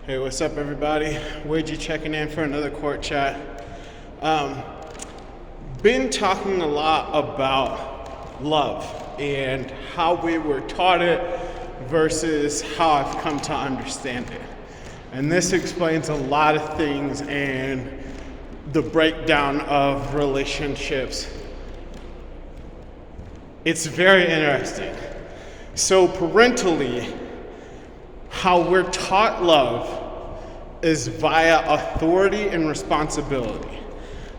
Hey, what's up, everybody? Wagey checking in for another court chat. Been talking a lot about love and how we were taught it versus how I've come to understand it. And this explains a lot of things and the breakdown of relationships. It's very interesting. So parentally, how we're taught love is via authority and responsibility.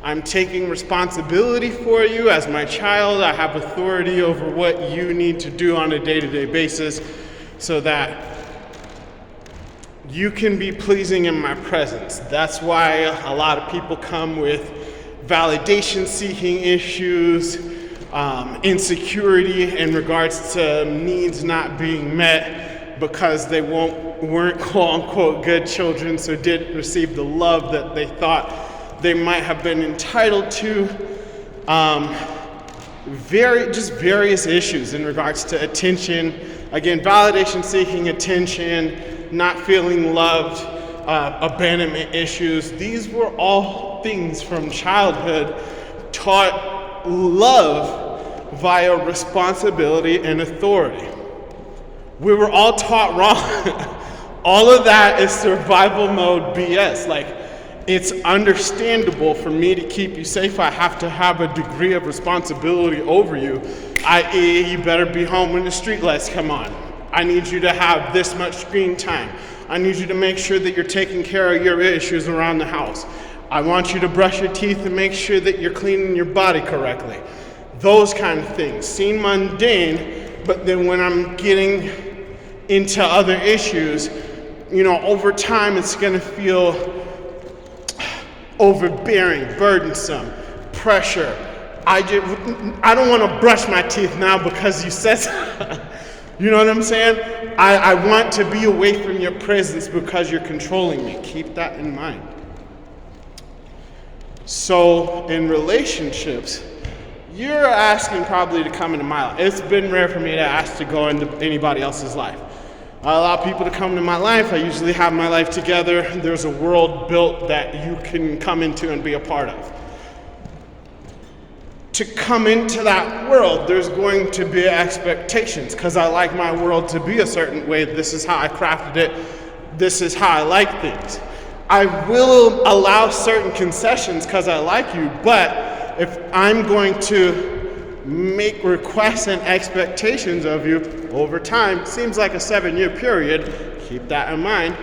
I'm taking responsibility for you as my child. I have authority over what you need to do on a day-to-day basis so that you can be pleasing in my presence. That's why a lot of people come with validation-seeking issues, insecurity in regards to needs not being met because they weren't quote-unquote good children, so didn't receive the love that they thought they might have been entitled to. Various issues in regards to attention. Again, validation-seeking, attention, not feeling loved, abandonment issues. These were all things from childhood taught love via responsibility and authority. We were all taught wrong. All of that is survival mode BS. Like, it's understandable for me to keep you safe. I have to have a degree of responsibility over you, i.e. you better be home when the street lights come on. I need you to have this much screen time. I need you to make sure that you're taking care of your issues around the house. I want you to brush your teeth and make sure that you're cleaning your body correctly. Those kind of things seem mundane, but then when I'm getting into other issues, over time it's gonna feel overbearing, burdensome, pressure. I don't wanna brush my teeth now because you said so. You know what I'm saying? I want to be away from your presence because you're controlling me. Keep that in mind. So in relationships, you're asking probably to come into my life. It's been rare for me to ask to go into anybody else's life. I allow people to come into my life. I usually have my life together. There's a world built that you can come into and be a part of. To come into that world, there's going to be expectations because I like my world to be a certain way. This is how I crafted it. This is how I like things. I will allow certain concessions because I like you, but if I'm going to make requests and expectations of you over time, seems like a 7-year period, keep that in mind,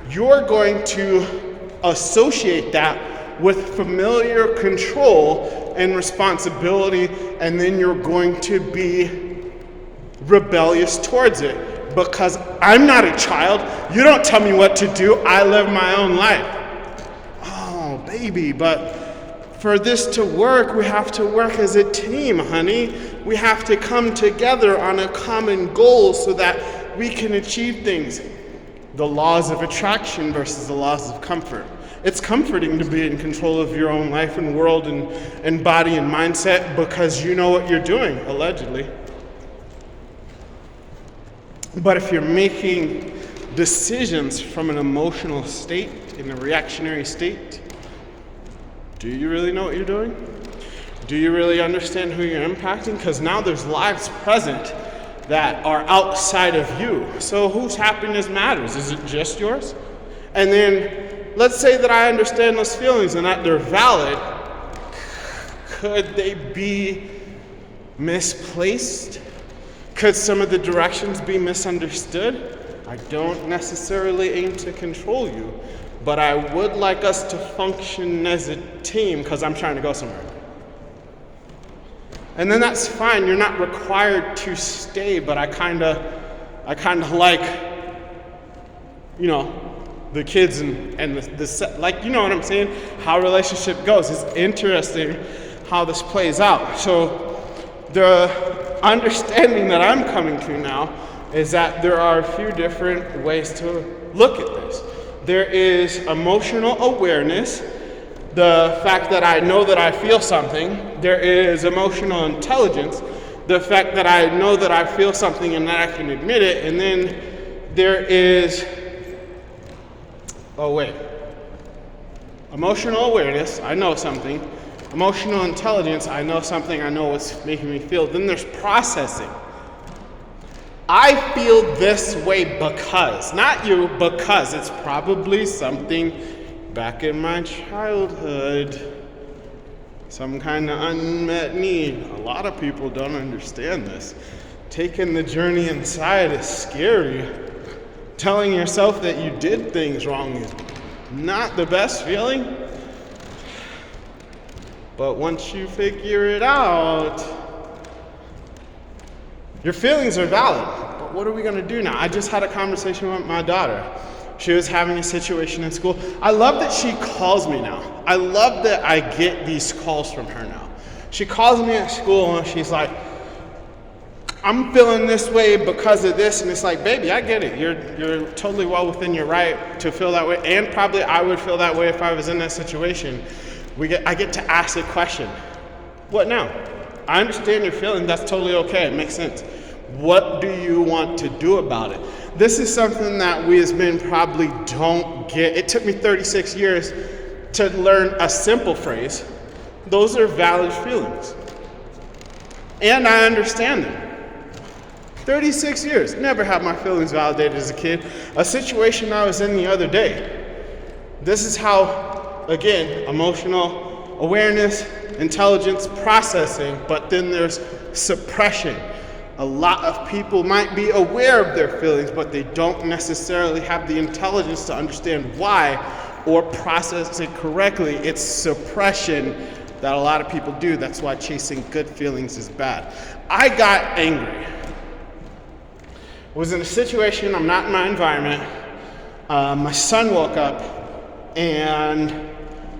you're going to associate that with familiar control and responsibility, and then you're going to be rebellious towards it because I'm not a child. You don't tell me what to do. I live my own life. Oh, baby, but for this to work, we have to work as a team, honey. We have to come together on a common goal so that we can achieve things. The laws of attraction versus the laws of comfort. It's comforting to be in control of your own life and world and body and mindset because you know what you're doing, allegedly. But if you're making decisions from an emotional state, in a reactionary state, do you really know what you're doing? Do you really understand who you're impacting? Because now there's lives present that are outside of you. So whose happiness matters? Is it just yours? And then let's say that I understand those feelings and that they're valid. Could they be misplaced? Could some of the directions be misunderstood? I don't necessarily aim to control you, but I would like us to function as a team because I'm trying to go somewhere. And then that's fine. You're not required to stay, but I kind of like, the kids and the like, you know what I'm saying? How a relationship goes. It's interesting how this plays out. So the understanding that I'm coming to now is that there are a few different ways to look at this. There is emotional awareness, the fact that I know that I feel something. There is emotional intelligence, the fact that I know that I feel something and that I can admit it. And then there is oh wait, emotional awareness, I know something. Emotional intelligence, I know something, I know what's making me feel. Then there's processing. I feel this way because, not you, because it's probably something back in my childhood, some kind of unmet need. A lot of people don't understand this. Taking the journey inside is scary. Telling yourself that you did things wrong is not the best feeling. But once you figure it out, your feelings are valid. But what are we gonna do now? I just had a conversation with my daughter. She was having a situation in school. I love that she calls me now. I love that I get these calls from her now. She calls me at school and she's like, I'm feeling this way because of this. And it's like, baby, I get it. You're totally well within your right to feel that way. And probably I would feel that way if I was in that situation. I get to ask a question. What now? I understand your feeling. That's totally okay. It makes sense. What do you want to do about it? This is something that we as men probably don't get. It took me 36 years to learn a simple phrase. Those are valid feelings. And I understand them. 36 years, never had my feelings validated as a kid. A situation I was in the other day. This is how, again, emotional awareness, intelligence, processing, but then there's suppression. A lot of people might be aware of their feelings, but they don't necessarily have the intelligence to understand why or process it correctly. It's suppression that a lot of people do. That's why chasing good feelings is bad. I got angry. Was in a situation, I'm not in my environment. My son woke up and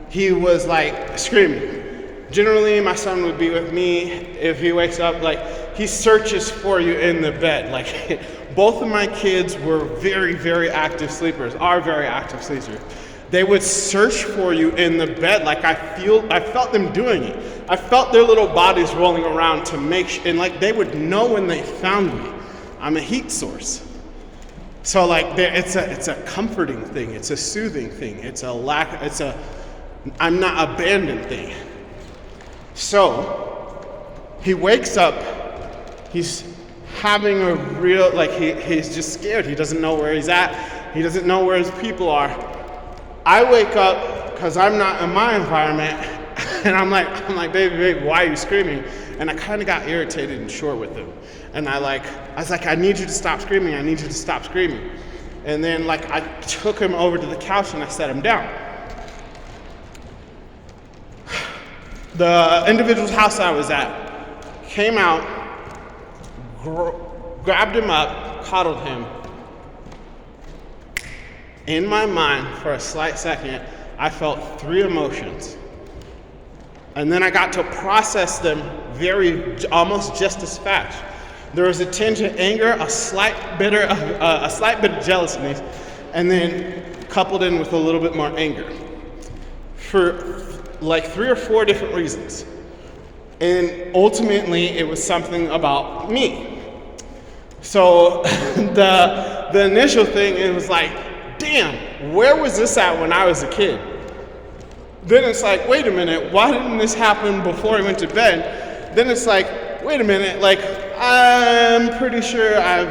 he was like screaming. Generally, my son would be with me. If he wakes up, like he searches for you in the bed. Like both of my kids were very, very active sleepers, are very active sleepers. They would search for you in the bed. Like I felt them doing it. I felt their little bodies rolling around to make sure, and like they would know when they found me. I'm a heat source. So like it's a comforting thing, it's a soothing thing, I'm not abandoned thing. So he wakes up, he's having a real, like he's just scared, he doesn't know where he's at, he doesn't know where his people are. I wake up because I'm not in my environment and I'm like, baby, why are you screaming? And I kind of got irritated and short with him. And I was like, I need you to stop screaming. I need you to stop screaming. And then like I took him over to the couch and I set him down. The individual's house I was at came out, grabbed him up, coddled him. In my mind, for a slight second, I felt 3 emotions. And then I got to process them almost just as fast. There was a tinge of anger, a slight bit of jealousy, and then coupled in with a little bit more anger for like 3 or 4 different reasons. And ultimately, it was something about me. So the initial thing, it was like, damn, where was this at when I was a kid? Then it's like, wait a minute, why didn't this happen before he went to bed? Then it's like, wait a minute, like, I'm pretty sure I've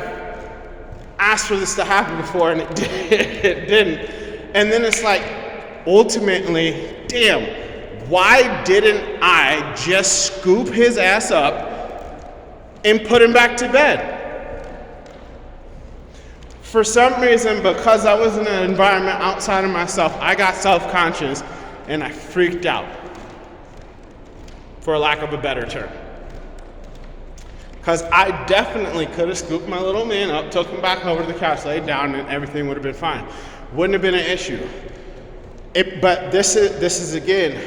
asked for this to happen before and it didn't. And then it's like, ultimately, damn, why didn't I just scoop his ass up and put him back to bed? For some reason, because I was in an environment outside of myself, I got self-conscious and I freaked out, for lack of a better term. Because I definitely could have scooped my little man up, took him back over to the couch, laid down, and everything would have been fine. Wouldn't have been an issue. But this is again,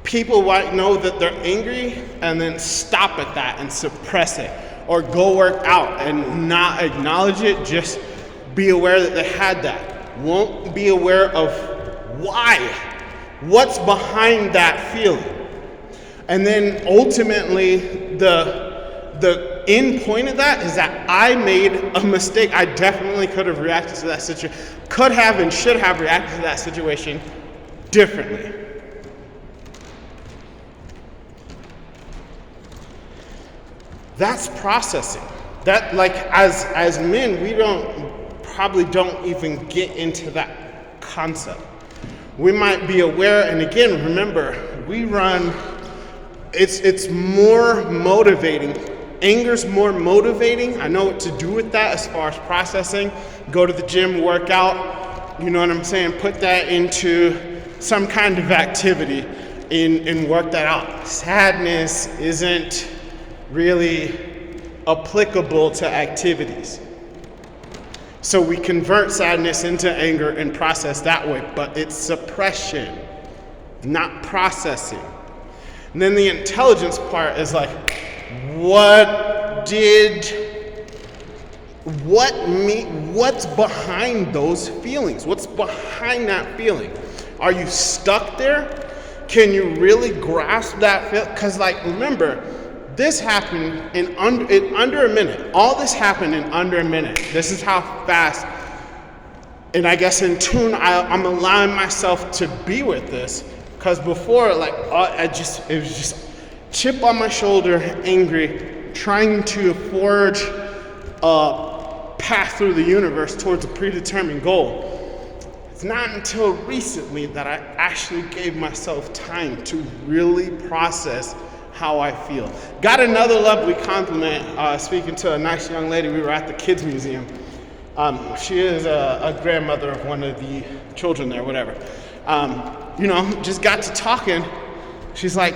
people might know that they're angry and then stop at that and suppress it, or go work out and not acknowledge it, just be aware that they had that. Won't be aware of why, what's behind that feeling. And then ultimately, the end point of that is that I made a mistake. I definitely could have reacted to that situation, could have and should have reacted to that situation differently. That's processing. That, like, as men, we probably don't even get into that concept. We might be aware, and again, remember, it's more motivating. Anger's more motivating. I know what to do with that as far as processing. Go to the gym, work out, you know what I'm saying? Put that into some kind of activity and work that out. Sadness isn't really applicable to activities. So we convert sadness into anger and process that way, but it's suppression, not processing. And then the intelligence part is like, what's behind those feelings? What's behind that feeling? Are you stuck there? Can you really grasp that feel? Because, like, remember, this happened in under a minute. All this happened in under a minute. This is how fast, and I guess in tune, I'm allowing myself to be with this. Because before, like, it was just chip on my shoulder, angry, trying to forge a path through the universe towards a predetermined goal. It's not until recently that I actually gave myself time to really process how I feel. Got another lovely compliment speaking to a nice young lady. We were at the kids museum. She is a grandmother of one of the children there, whatever. Just got to talking. She's like,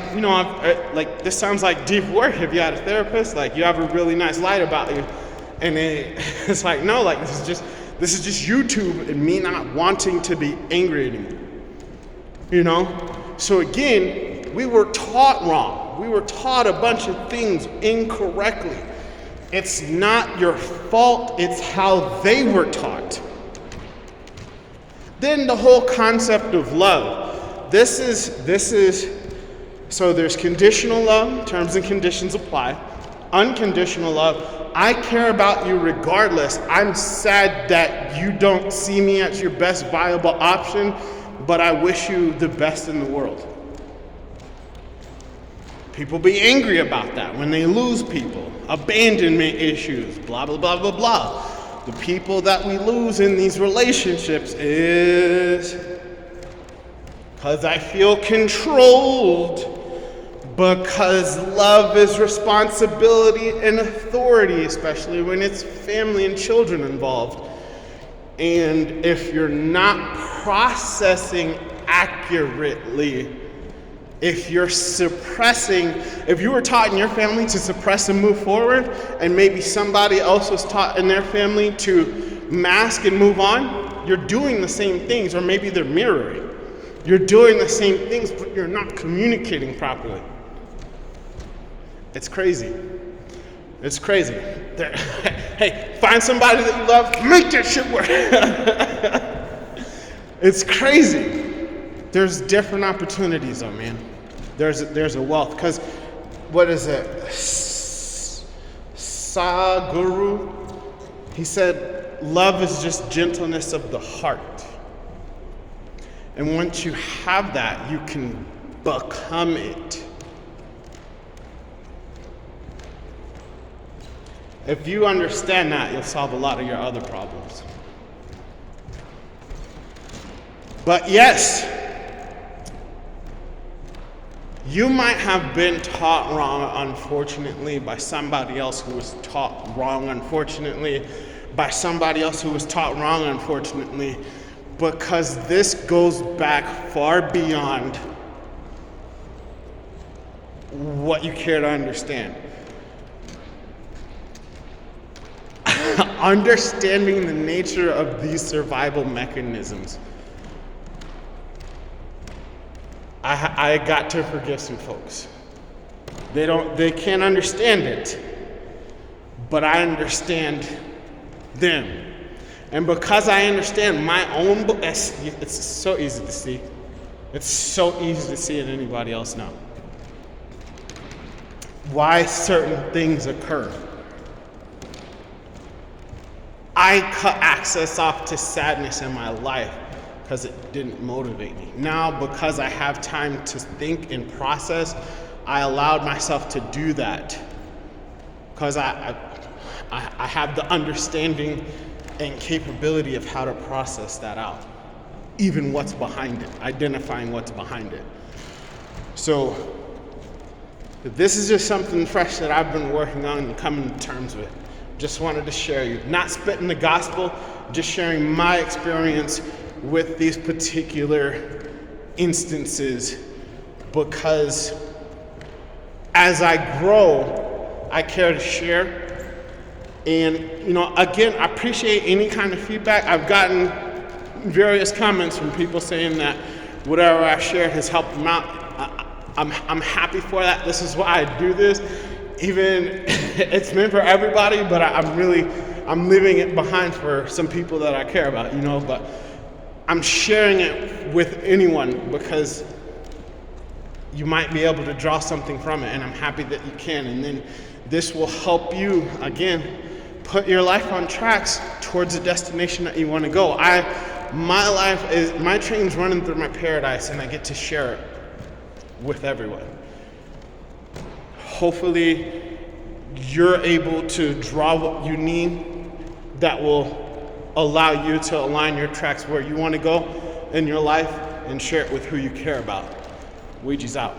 like, this sounds like deep work. Have you had a therapist? Like, you have a really nice light about you. And it's like, no, like, this is just YouTube and me not wanting to be angry anymore. So again, we were taught wrong. We were taught a bunch of things incorrectly. It's not your fault, it's how they were taught. Then the whole concept of love. This is, so there's conditional love, terms and conditions apply. Unconditional love, I care about you regardless. I'm sad that you don't see me as your best viable option, but I wish you the best in the world. People be angry about that when they lose people. Abandonment issues, blah, blah, blah, blah, blah. The people that we lose in these relationships is because I feel controlled, because love is responsibility and authority, especially when it's family and children involved. And if you're not processing accurately, if you're suppressing, if you were taught in your family to suppress and move forward, and maybe somebody else was taught in their family to mask and move on, you're doing the same things, or maybe they're mirroring. You're doing the same things, but you're not communicating properly. It's crazy. It's crazy. Hey, find somebody that you love, make that shit work. It's crazy. There's different opportunities though, man. There's a wealth. Because, what is it? Sadhguru, he said, love is just gentleness of the heart. And once you have that, you can become it. If you understand that, you'll solve a lot of your other problems. But yes, you might have been taught wrong, unfortunately, by somebody else who was taught wrong, unfortunately, by somebody else who was taught wrong, unfortunately, because this goes back far beyond what you care to understand. Understanding the nature of these survival mechanisms, I got to forgive some folks. They can't understand it, but I understand them. And because I understand my own, it's so easy to see. It's so easy to see in anybody else now. Why certain things occur. I cut access off to sadness in my life because it didn't motivate me. Now, because I have time to think and process, I allowed myself to do that because I have the understanding and capability of how to process that out, even what's behind it, identifying what's behind it. So this is just something fresh that I've been working on and coming to terms with. Just wanted to share you, not spitting the gospel, just sharing my experience with these particular instances, because as I grow, I care to share. And, again, I appreciate any kind of feedback. I've gotten various comments from people saying that whatever I shared has helped them out. I'm happy for that. This is why I do this. Even it's meant for everybody, but I'm leaving it behind for some people that I care about, but I'm sharing it with anyone because you might be able to draw something from it, and I'm happy that you can. And then this will help you, again, put your life on tracks towards the destination that you want to go. My train's running through my paradise, and I get to share it with everyone. Hopefully, you're able to draw what you need that will allow you to align your tracks where you want to go in your life and share it with who you care about. Ouija's out.